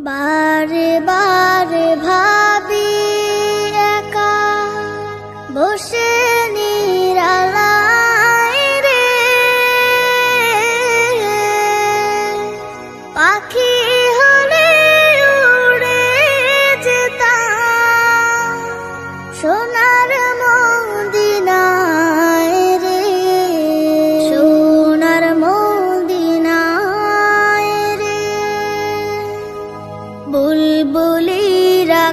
বারে বারে ভাবি একা বসে নিরালায় রে, পাখি হলে উড়ে যেতাম সোনার মদিনায় রে, সোনার মদিনায় রে। বুলবুলিরা